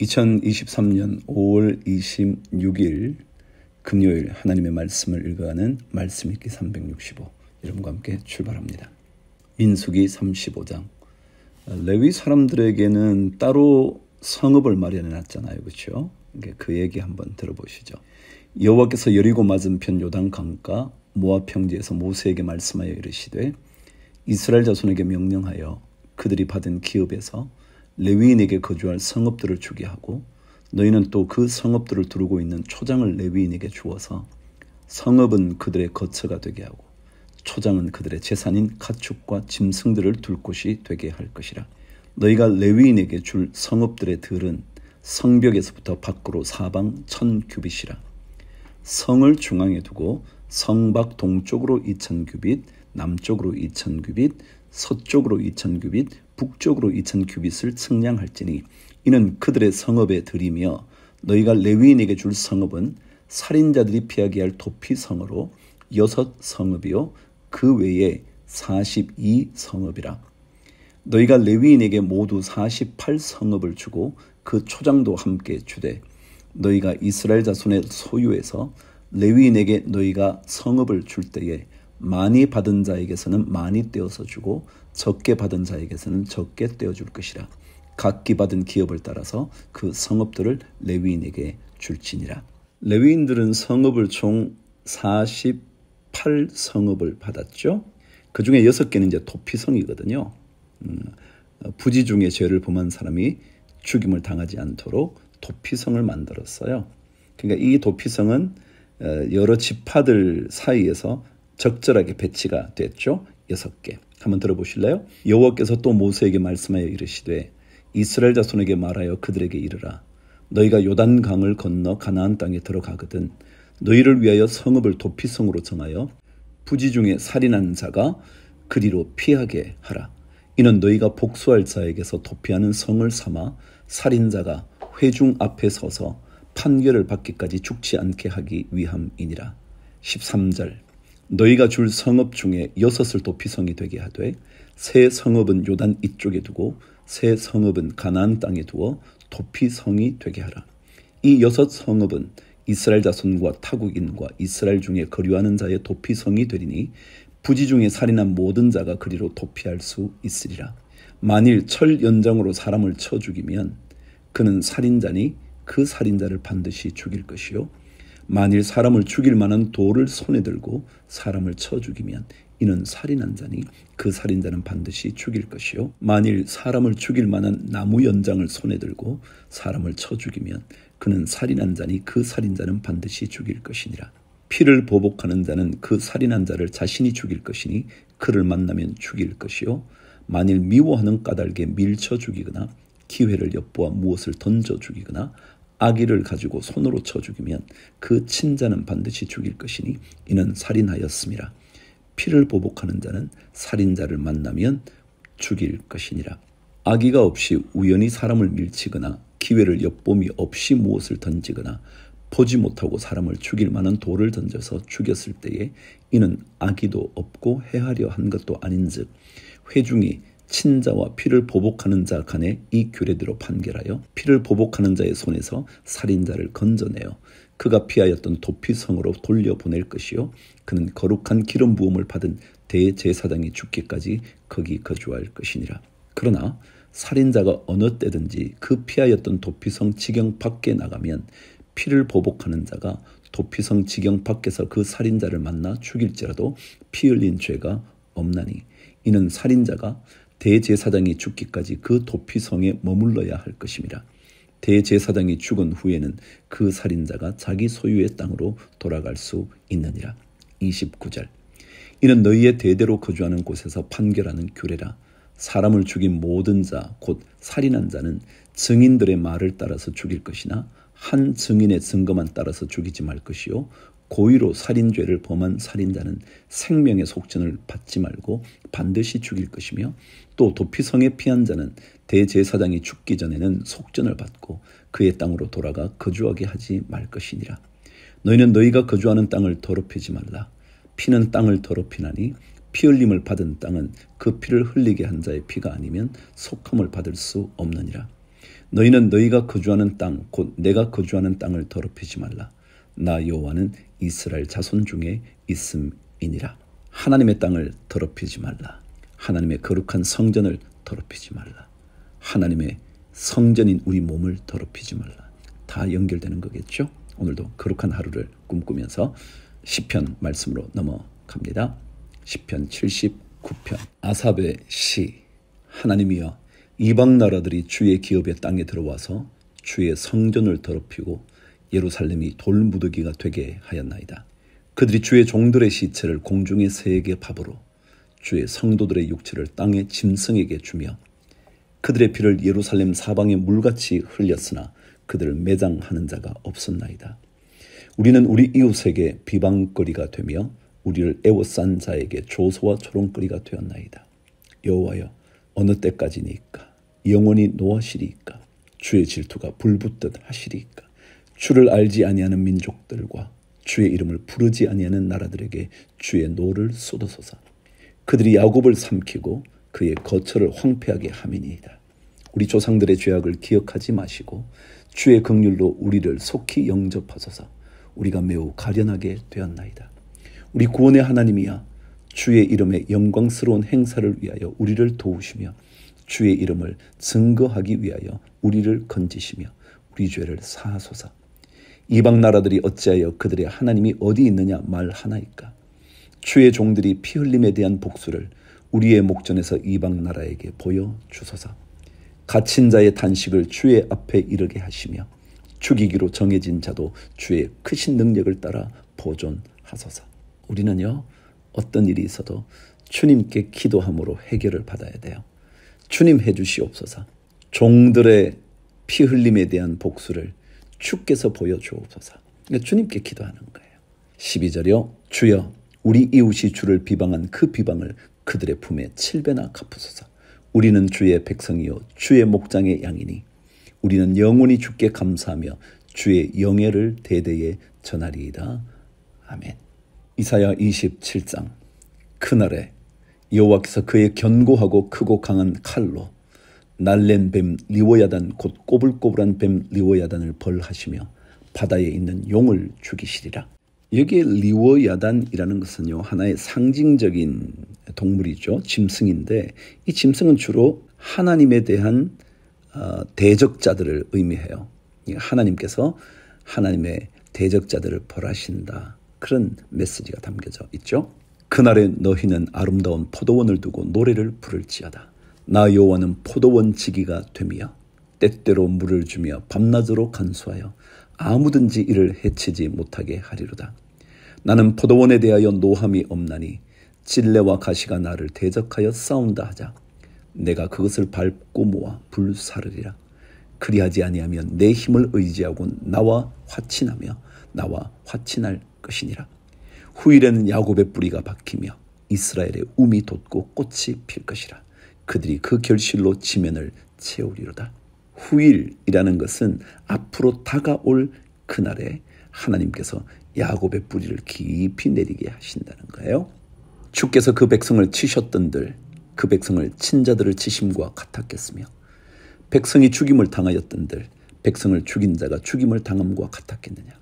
2023년 5월 26일 금요일 하나님의 말씀을 읽어가는 말씀 읽기 365 여러분과 함께 출발합니다. 민수기 35장. 레위 사람들에게는 따로 성읍을 마련해 놨잖아요. 그렇죠? 그 얘기 한번 들어보시죠. 여호와께서 여리고 맞은편 요단 강가 모압 평지에서 모세에게 말씀하여 이르시되 이스라엘 자손에게 명령하여 그들이 받은 기업에서 레위인에게 거주할 성읍들을 주게 하고 너희는 또 그 성읍들을 두르고 있는 초장을 레위인에게 주어서 성읍은 그들의 거처가 되게 하고 초장은 그들의 재산인 가축과 짐승들을 둘 곳이 되게 할 것이라. 너희가 레위인에게 줄 성읍들의 들은 성벽에서부터 밖으로 사방 1000규빗이라. 성을 중앙에 두고 성밖 동쪽으로 2000규빗, 남쪽으로 2000규빗, 서쪽으로 2000규빗, 북쪽으로 2000규빗을 측량할지니 이는 그들의 성읍에 들이며 너희가 레위인에게 줄 성읍은 살인자들이 피하게 할 도피성으로 6성읍이요 그 외에 42성읍이라. 너희가 레위인에게 모두 48성읍을 주고 그 초장도 함께 주되 너희가 이스라엘 자손의 소유에서 레위인에게 너희가 성읍을 줄 때에 많이 받은 자에게서는 많이 떼어서 주고 적게 받은 자에게서는 적게 떼어줄 것이라. 각기 받은 기업을 따라서 그 성읍들을 레위인에게 줄지니라. 레위인들은 성읍을 총 48성읍을 받았죠. 그 중에 6개는 이제 도피성이거든요. 부지 중에 죄를 범한 사람이 죽임을 당하지 않도록 도피성을 만들었어요. 그러니까 이 도피성은 여러 지파들 사이에서 적절하게 배치가 됐죠. 6개. 한번 들어보실래요? 여호와께서 또 모세에게 말씀하여 이르시되 이스라엘 자손에게 말하여 그들에게 이르라. 너희가 요단강을 건너 가나안 땅에 들어가거든 너희를 위하여 성읍을 도피성으로 정하여 부지 중에 살인한 자가 그리로 피하게 하라. 이는 너희가 복수할 자에게서 도피하는 성을 삼아 살인자가 회중 앞에 서서 판결을 받기까지 죽지 않게 하기 위함이니라. 13절. 너희가 줄 성읍 중에 6을 도피성이 되게 하되 세 성읍은 요단 이쪽에 두고 세 성읍은 가나안 땅에 두어 도피성이 되게 하라. 이 6성읍은 이스라엘 자손과 타국인과 이스라엘 중에 거류하는 자의 도피성이 되리니 부지 중에 살인한 모든 자가 그리로 도피할 수 있으리라. 만일 철 연장으로 사람을 쳐 죽이면 그는 살인자니 그 살인자를 반드시 죽일 것이요 만일 사람을 죽일 만한 돌을 손에 들고 사람을 쳐 죽이면 이는 살인한 자니 그 살인자는 반드시 죽일 것이요 만일 사람을 죽일 만한 나무 연장을 손에 들고 사람을 쳐 죽이면 그는 살인한 자니 그 살인자는 반드시 죽일 것이니라. 피를 보복하는 자는 그 살인한 자를 자신이 죽일 것이니 그를 만나면 죽일 것이요 만일 미워하는 까닭에 밀쳐 죽이거나 기회를 엿보아 무엇을 던져 죽이거나 아기를 가지고 손으로 쳐 죽이면 그 친자는 반드시 죽일 것이니 이는 살인하였음이라. 피를 보복하는 자는 살인자를 만나면 죽일 것이니라. 아기가 없이 우연히 사람을 밀치거나 기회를 엿봄이 없이 무엇을 던지거나 보지 못하고 사람을 죽일 만한 돌을 던져서 죽였을 때에 이는 아기도 없고 해하려 한 것도 아닌즉 회중이 친자와 피를 보복하는 자 간에 이 규례대로 판결하여 피를 보복하는 자의 손에서 살인자를 건져내어 그가 피하였던 도피성으로 돌려보낼 것이요 그는 거룩한 기름 부음을 받은 대제사장이 죽기까지 거기 거주할 것이니라. 그러나 살인자가 어느 때든지 그 피하였던 도피성 지경 밖에 나가면 피를 보복하는 자가 도피성 지경 밖에서 그 살인자를 만나 죽일지라도 피 흘린 죄가 없나니 이는 살인자가 대제사장이 죽기까지 그 도피성에 머물러야 할 것임이라. 대제사장이 죽은 후에는 그 살인자가 자기 소유의 땅으로 돌아갈 수 있느니라. 29절. 이는 너희의 대대로 거주하는 곳에서 판결하는 규례라. 사람을 죽인 모든 자 곧 살인한 자는 증인들의 말을 따라서 죽일 것이나 한 증인의 증거만 따라서 죽이지 말 것이요 고의로 살인죄를 범한 살인자는 생명의 속전을 받지 말고 반드시 죽일 것이며 또 도피성에 피한 자는 대제사장이 죽기 전에는 속전을 받고 그의 땅으로 돌아가 거주하게 하지 말 것이니라. 너희는 너희가 거주하는 땅을 더럽히지 말라. 피는 땅을 더럽히나니 피 흘림을 받은 땅은 그 피를 흘리게 한 자의 피가 아니면 속함을 받을 수 없느니라. 너희는 너희가 거주하는 땅 곧 내가 거주하는 땅을 더럽히지 말라. 나 여호와는 이스라엘 자손 중에 있음이니라. 하나님의 땅을 더럽히지 말라. 하나님의 거룩한 성전을 더럽히지 말라. 하나님의 성전인 우리 몸을 더럽히지 말라. 다 연결되는 거겠죠? 오늘도 거룩한 하루를 꿈꾸면서 시편 말씀으로 넘어갑니다. 시편 79편 아삽의 시. 하나님이여, 이방 나라들이 주의 기업의 땅에 들어와서 주의 성전을 더럽히고 예루살렘이 돌무더기가 되게 하였나이다. 그들이 주의 종들의 시체를 공중의 새에게 밥으로 주의 성도들의 육체를 땅의 짐승에게 주며 그들의 피를 예루살렘 사방에 물같이 흘렸으나 그들을 매장하는 자가 없었나이다. 우리는 우리 이웃에게 비방거리가 되며 우리를 애워싼 자에게 조소와 조롱거리가 되었나이다. 여호와여, 어느 때까지니까? 영원히 노하시리이까? 주의 질투가 불붙듯 하시리이까? 주를 알지 아니하는 민족들과 주의 이름을 부르지 아니하는 나라들에게 주의 노를 쏟으소서. 그들이 야곱을 삼키고 그의 거처를 황폐하게 함이니이다. 우리 조상들의 죄악을 기억하지 마시고 주의 긍휼로 우리를 속히 영접하소서. 우리가 매우 가련하게 되었나이다. 우리 구원의 하나님이야, 주의 이름의 영광스러운 행사를 위하여 우리를 도우시며 주의 이름을 증거하기 위하여 우리를 건지시며 우리 죄를 사하소서. 이방 나라들이 어찌하여 그들의 하나님이 어디 있느냐 말하나이까? 주의 종들이 피 흘림에 대한 복수를 우리의 목전에서 이방 나라에게 보여주소서. 갇힌 자의 탄식을 주의 앞에 이르게 하시며 죽이기로 정해진 자도 주의 크신 능력을 따라 보존하소서. 우리는요, 어떤 일이 있어도 주님께 기도함으로 해결을 받아야 돼요. 주님 해주시옵소서. 종들의 피 흘림에 대한 복수를 주께서 보여주옵소서. 그러니까 주님께 기도하는 거예요. 12절이요. 주여, 우리 이웃이 주를 비방한 그 비방을 그들의 품에 7배나 갚으소서. 우리는 주의 백성이요 주의 목장의 양이니 우리는 영원히 주께 감사하며 주의 영예를 대대에 전하리이다. 아멘. 이사야 27장. 그날에 여호와께서 그의 견고하고 크고 강한 칼로 날랜 뱀 리워야단 곧 꼬불꼬불한 뱀 리워야단을 벌하시며 바다에 있는 용을 죽이시리라. 여기에 리워야단이라는 것은요, 하나의 상징적인 동물이죠. 짐승인데 이 짐승은 주로 하나님에 대한 대적자들을 의미해요. 하나님께서 하나님의 대적자들을 벌하신다. 그런 메시지가 담겨져 있죠. 그날에 너희는 아름다운 포도원을 두고 노래를 부를지어다. 나 여호와는 포도원 지기가 되며 때때로 물을 주며 밤낮으로 간수하여 아무든지 이를 해치지 못하게 하리로다. 나는 포도원에 대하여 노함이 없나니 찔레와 가시가 나를 대적하여 싸운다 하자. 내가 그것을 밟고 모아 불사르리라. 그리하지 아니하면 내 힘을 의지하고 나와 화친하며 나와 화친할 것이니라. 후일에는 야곱의 뿌리가 박히며 이스라엘의 움이 돋고 꽃이 필 것이라. 그들이 그 결실로 지면을 채우리로다. 후일이라는 것은 앞으로 다가올 그날에 하나님께서 야곱의 뿌리를 깊이 내리게 하신다는 거예요. 주께서 그 백성을 치셨던들 그 백성을 친자들을 치심과 같았겠으며 백성이 죽임을 당하였던들 백성을 죽인 자가 죽임을 당함과 같았겠느냐.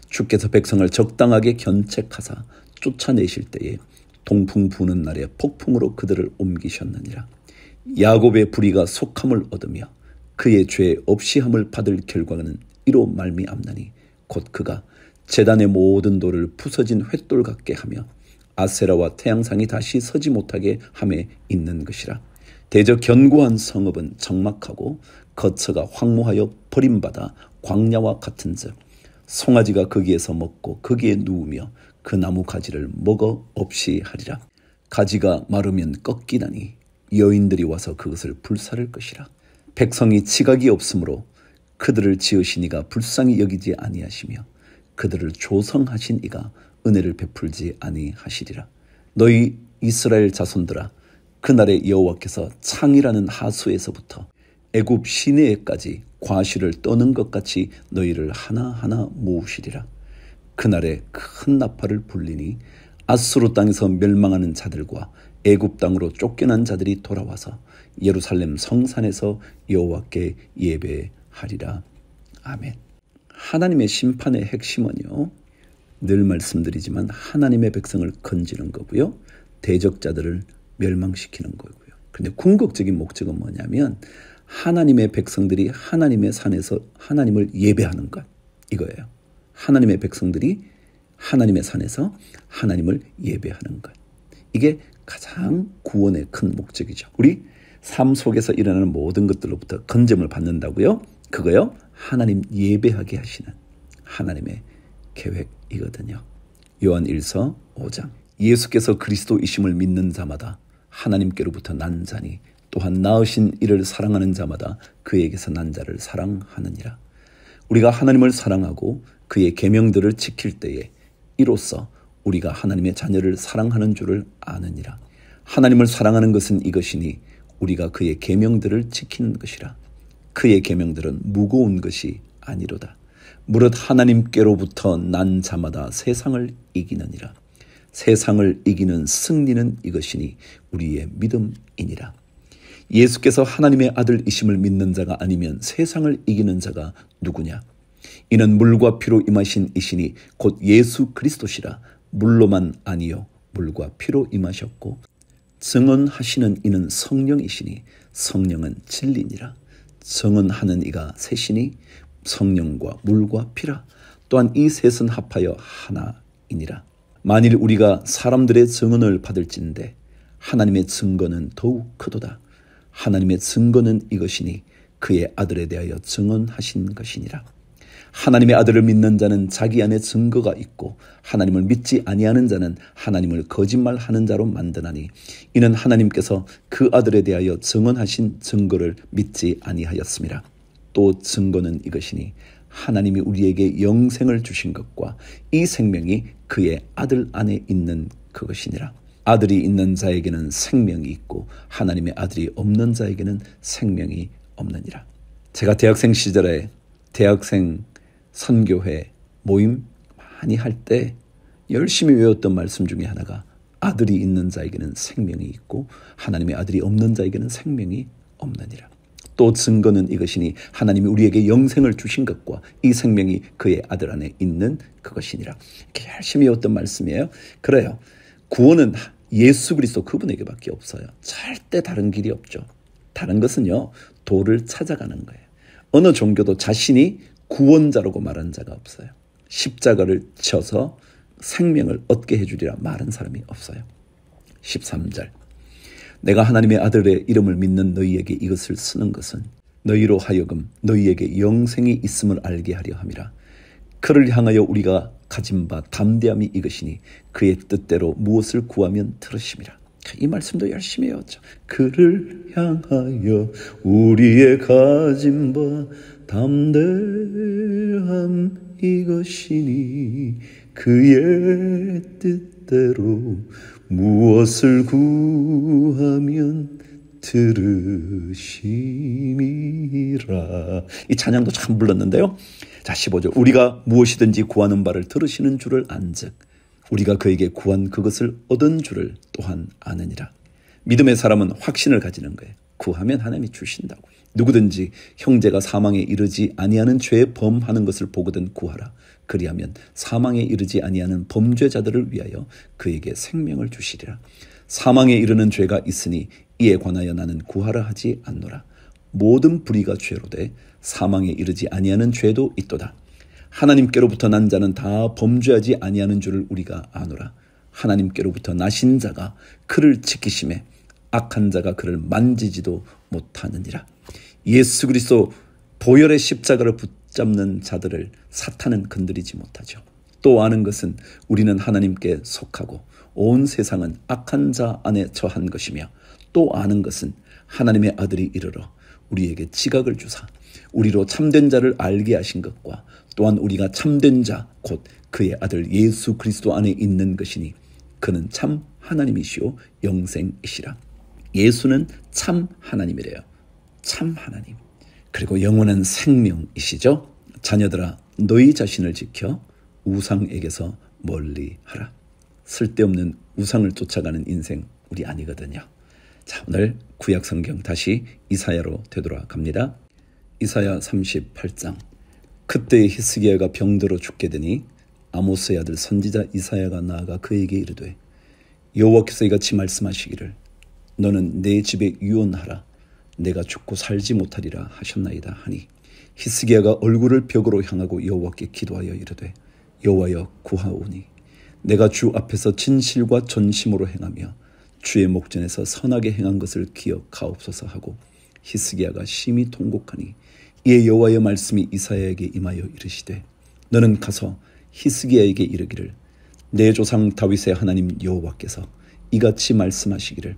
주께서 백성을 적당하게 견책하사 쫓아내실 때에 동풍 부는 날에 폭풍으로 그들을 옮기셨느니라. 야곱의 불의가 속함을 얻으며 그의 죄 없이함을 받을 결과는 이로 말미암나니 곧 그가 제단의 모든 돌을 부서진 횃돌 같게 하며 아세라와 태양상이 다시 서지 못하게 함에 있는 것이라. 대저 견고한 성읍은 적막하고 거처가 황무하여 버림받아 광야와 같은즉 송아지가 거기에서 먹고 거기에 누우며 그 나무 가지를 먹어 없이 하리라. 가지가 마르면 꺾이나니 여인들이 와서 그것을 불사를 것이라. 백성이 지각이 없으므로 그들을 지으신 이가 불쌍히 여기지 아니하시며 그들을 조성하신 이가 은혜를 베풀지 아니하시리라. 너희 이스라엘 자손들아, 그날에 여호와께서 창이라는 하수에서부터 애굽 시내에까지 과실을 떠는 것 같이 너희를 하나하나 모으시리라. 그날에 큰 나팔을 불리니 아수르 땅에서 멸망하는 자들과 애굽 땅으로 쫓겨난 자들이 돌아와서 예루살렘 성산에서 여호와께 예배하리라. 아멘. 하나님의 심판의 핵심은요, 늘 말씀드리지만 하나님의 백성을 건지는 거고요, 대적자들을 멸망시키는 거고요. 그런데 궁극적인 목적은 뭐냐면 하나님의 백성들이 하나님의 산에서 하나님을 예배하는 것, 이거예요. 하나님의 백성들이 하나님의 산에서 하나님을 예배하는 것, 이게 가장 구원의 큰 목적이죠. 우리 삶 속에서 일어나는 모든 것들로부터 건짐을 받는다고요? 그거요, 하나님 예배하게 하시는 하나님의 계획이거든요. 요한 1서 5장. 예수께서 그리스도이심을 믿는 자마다 하나님께로부터 난 자니 또한 낳으신 이를 사랑하는 자마다 그에게서 난 자를 사랑하느니라. 우리가 하나님을 사랑하고 그의 계명들을 지킬 때에 이로써 우리가 하나님의 자녀를 사랑하는 줄을 아느니라. 하나님을 사랑하는 것은 이것이니 우리가 그의 계명들을 지키는 것이라. 그의 계명들은 무거운 것이 아니로다. 무릇 하나님께로부터 난 자마다 세상을 이기느니라. 세상을 이기는 승리는 이것이니 우리의 믿음이니라. 예수께서 하나님의 아들이심을 믿는 자가 아니면 세상을 이기는 자가 누구냐? 이는 물과 피로 임하신 이시니 곧 예수 그리스도시라. 물로만 아니요 물과 피로 임하셨고 증언하시는 이는 성령이시니 성령은 진리니라. 증언하는 이가 셋이니 성령과 물과 피라. 또한 이 셋은 합하여 하나이니라. 만일 우리가 사람들의 증언을 받을진대 하나님의 증거는 더욱 크도다. 하나님의 증거는 이것이니 그의 아들에 대하여 증언하신 것이니라. 하나님의 아들을 믿는 자는 자기 안에 증거가 있고 하나님을 믿지 아니하는 자는 하나님을 거짓말하는 자로 만드나니 이는 하나님께서 그 아들에 대하여 증언하신 증거를 믿지 아니하였음이라. 또 증거는 이것이니 하나님이 우리에게 영생을 주신 것과 이 생명이 그의 아들 안에 있는 그것이니라. 아들이 있는 자에게는 생명이 있고 하나님의 아들이 없는 자에게는 생명이 없느니라. 제가 대학생 시절에 대학생 선교회 모임 많이 할 때 열심히 외웠던 말씀 중에 하나가 아들이 있는 자에게는 생명이 있고 하나님의 아들이 없는 자에게는 생명이 없느니라. 또 증거는 이것이니 하나님이 우리에게 영생을 주신 것과 이 생명이 그의 아들 안에 있는 그것이니라. 이렇게 열심히 외웠던 말씀이에요. 그래요. 구원은 예수 그리스도 그분에게밖에 없어요. 절대 다른 길이 없죠. 다른 것은요, 도를 찾아가는 거예요. 어느 종교도 자신이 구원자라고 말한 자가 없어요. 십자가를 쳐서 생명을 얻게 해주리라 말한 사람이 없어요. 13절. 내가 하나님의 아들의 이름을 믿는 너희에게 이것을 쓰는 것은 너희로 하여금 너희에게 영생이 있음을 알게 하려 함이라. 그를 향하여 우리가 가진 바 담대함이 이것이니 그의 뜻대로 무엇을 구하면 들으심이라. 이 말씀도 열심히 외웠죠. 그를 향하여 우리의 가진 바 담대함 이것이니 그의 뜻대로 무엇을 구하면 들으심이라. 이 찬양도 참 불렀는데요. 자, 15절. 우리가 무엇이든지 구하는 바를 들으시는 줄을 안즉 우리가 그에게 구한 그것을 얻은 줄을 또한 아느니라. 믿음의 사람은 확신을 가지는 거예요. 구하면 하나님이 주신다고. 누구든지 형제가 사망에 이르지 아니하는 죄에 범하는 것을 보거든 구하라. 그리하면 사망에 이르지 아니하는 범죄자들을 위하여 그에게 생명을 주시리라. 사망에 이르는 죄가 있으니 이에 관하여 나는 구하라 하지 않노라. 모든 불의가 죄로되 사망에 이르지 아니하는 죄도 있도다. 하나님께로부터 난 자는 다 범죄하지 아니하는 줄을 우리가 아노라. 하나님께로부터 나신 자가 그를 지키심에 악한 자가 그를 만지지도 못하느니라. 예수 그리스도 보혈의 십자가를 붙잡는 자들을 사탄은 건드리지 못하죠. 또 아는 것은 우리는 하나님께 속하고 온 세상은 악한 자 안에 처한 것이며 또 아는 것은 하나님의 아들이 이르러 우리에게 지각을 주사 우리로 참된 자를 알게 하신 것과 또한 우리가 참된 자 곧 그의 아들 예수 그리스도 안에 있는 것이니 그는 참 하나님이시오 영생이시라. 예수는 참 하나님이래요. 참 하나님. 그리고 영원한 생명이시죠. 자녀들아 너희 자신을 지켜 우상에게서 멀리하라. 쓸데없는 우상을 쫓아가는 인생 우리 아니거든요. 자, 오늘 구약 성경 다시 이사야로 되돌아갑니다. 이사야 38장. 그때 히스기야가 병들어 죽게 되니 아모스의 아들 선지자 이사야가 나아가 그에게 이르되 여호와께서 이같이 말씀하시기를 너는 내 집에 유언하라 내가 죽고 살지 못하리라 하셨나이다 하니 히스기야가 얼굴을 벽으로 향하고 여호와께 기도하여 이르되 여호와여 구하오니 내가 주 앞에서 진실과 전심으로 행하며 주의 목전에서 선하게 행한 것을 기억하옵소서 하고 히스기야가 심히 통곡하니 이에 여호와의 말씀이 이사야에게 임하여 이르시되 너는 가서 히스기야에게 이르기를 내 조상 다윗의 하나님 여호와께서 이같이 말씀하시기를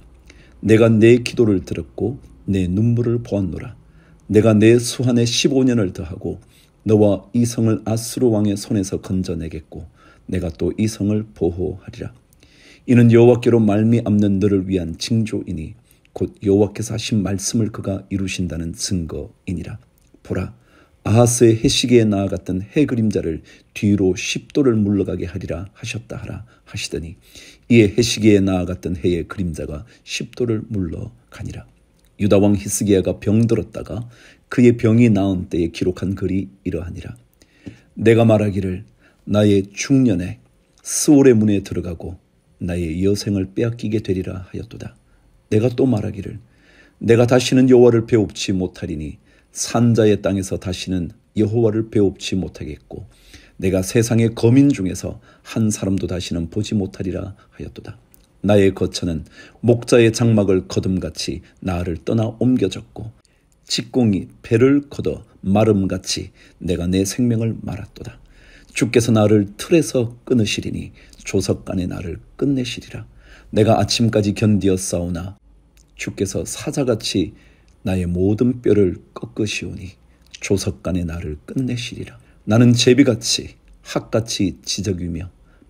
내가 내 기도를 들었고 내 눈물을 보았노라. 내가 내 수한에 15년을 더하고 너와 이 성을 아수르 왕의 손에서 건져내겠고 내가 또 이 성을 보호하리라. 이는 여호와께로 말미암는 너를 위한 징조이니 곧 여호와께서 하신 말씀을 그가 이루신다는 증거이니라. 보라, 아하스의 해시계에 나아갔던 해 그림자를 뒤로 10도를 물러가게 하리라 하셨다 하라 하시더니 이에 해시계에 나아갔던 해의 그림자가 10도를 물러가니라. 유다왕 히스기야가 병들었다가 그의 병이 나은 때에 기록한 글이 이러하니라. 내가 말하기를 나의 중년에 스올의 문에 들어가고 나의 여생을 빼앗기게 되리라 하였도다. 내가 또 말하기를 내가 다시는 여호와를 배웁지 못하리니 산자의 땅에서 다시는 여호와를 배웁지 못하겠고 내가 세상의 거민 중에서 한 사람도 다시는 보지 못하리라 하였도다. 나의 거처는 목자의 장막을 거둠같이 나를 떠나 옮겨졌고 직공이 배를 걷어 마름같이 내가 내 생명을 말았도다. 주께서 나를 틀에서 끊으시리니 조석간에 나를 끝내시리라. 내가 아침까지 견디어 싸우나 주께서 사자같이 나의 모든 뼈를 꺾으시오니 조석간에 나를 끝내시리라. 나는 제비같이 학같이 지저귀며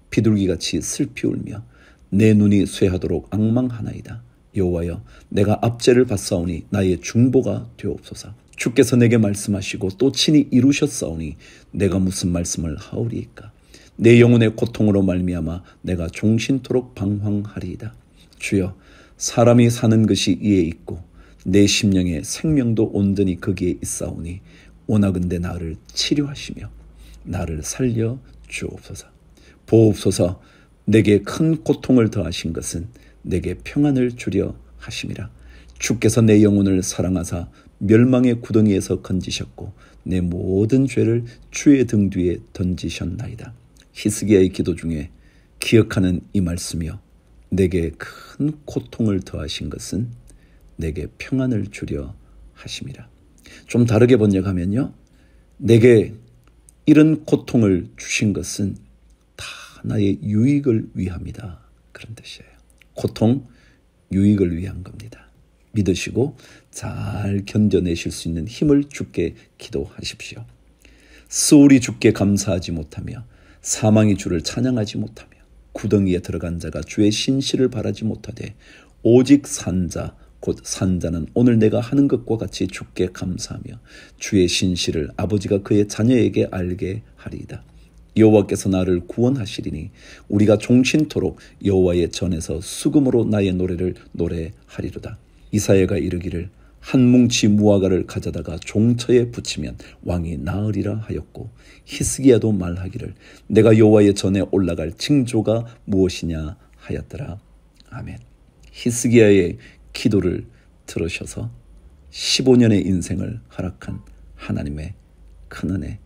비둘기같이 슬피 울며 내 눈이 쇠하도록 앙망하나이다. 여호와여 내가 압제를 받사오니 나의 중보가 되옵소서. 주께서 내게 말씀하시고 또 친히 이루셨사오니 내가 무슨 말씀을 하오리이까. 내 영혼의 고통으로 말미암아 내가 종신토록 방황하리이다. 주여 사람이 사는 것이 이에 있고 내 심령의 생명도 온전히 거기에 있사오니 오나근대 나를 치료하시며 나를 살려 주옵소서. 보옵소서. 내게 큰 고통을 더하신 것은 내게 평안을 주려 하심이라. 주께서 내 영혼을 사랑하사 멸망의 구덩이에서 건지셨고 내 모든 죄를 주의 등 뒤에 던지셨나이다. 히스기야의 기도 중에 기억하는 이 말씀이요 내게 큰 고통을 더하신 것은 내게 평안을 주려 하심이라. 좀 다르게 번역하면요 내게 이런 고통을 주신 것은 다 나의 유익을 위함이다. 그런 뜻이에요. 고통, 유익을 위한 겁니다. 믿으시고 잘 견뎌내실 수 있는 힘을 주께 기도하십시오. 스올이 주께 감사하지 못하며 사망이 주를 찬양하지 못하며 구덩이에 들어간 자가 주의 신실을 바라지 못하되 오직 산자 곧 산자는 오늘 내가 하는 것과 같이 주께 감사하며 주의 신실을 아버지가 그의 자녀에게 알게 하리이다. 여호와께서 나를 구원하시리니 우리가 종신토록 여호와의 전에서 수금으로 나의 노래를 노래하리로다. 이사야가 이르기를 한 뭉치 무화과를 가져다가 종처에 붙이면 왕이 나으리라 하였고 히스기야도 말하기를 내가 여호와의 전에 올라갈 징조가 무엇이냐 하였더라. 아멘. 히스기야의 기도를 들으셔서 15년의 인생을 허락한 하나님의 큰 은혜,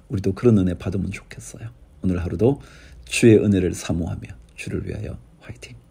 우리도 그런 은혜 받으면 좋겠어요. 오늘 하루도 주의 은혜를 사모하며 주를 위하여 화이팅!